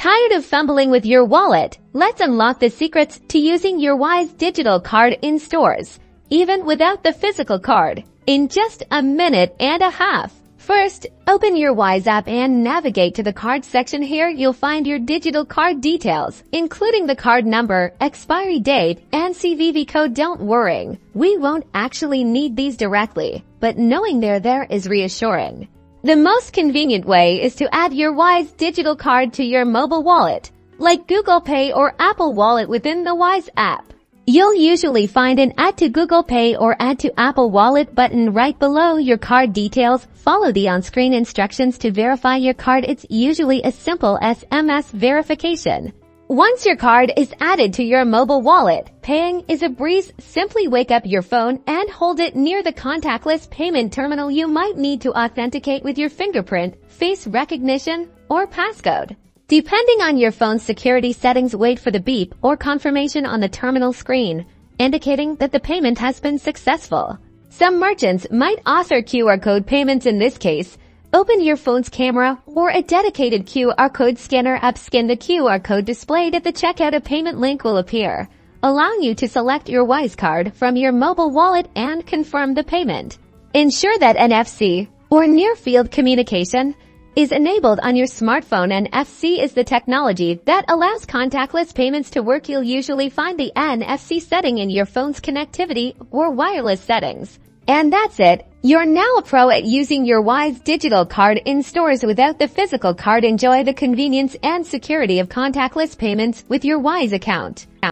Tired of fumbling with your wallet? Let's unlock the secrets to using your Wise digital card in stores, even without the physical card, in just a minute and a half. First, open your Wise app and navigate to the card section. Here you'll find your digital card details, including the card number, expiry date, and CVV code. Don't worry, we won't actually need these directly, but knowing they're there is reassuring. The most convenient way is to add your Wise digital card to your mobile wallet, like Google Pay or Apple Wallet within the Wise app. You'll usually find an Add to Google Pay or Add to Apple Wallet button right below your card details. Follow the on-screen instructions to verify your card. It's usually a simple SMS verification. Once your card is added to your mobile wallet, paying is a breeze. Simply wake up your phone and hold it near the contactless payment terminal. You might need to authenticate with your fingerprint, face recognition, or passcode. Depending on your phone's security settings, wait for the beep or confirmation on the terminal screen, indicating that the payment has been successful. Some merchants might offer QR code payments. In this case, open your phone's camera or a dedicated QR code scanner app. Scan the QR code displayed at the checkout. A payment link will appear, allowing you to select your Wise card from your mobile wallet and confirm the payment. Ensure that NFC or near-field communication is enabled on your smartphone. NFC is the technology that allows contactless payments to work. You'll usually find the NFC setting in your phone's connectivity or wireless settings. And that's it. You're now a pro at using your Wise digital card in stores without the physical card. Enjoy the convenience and security of contactless payments with your Wise account.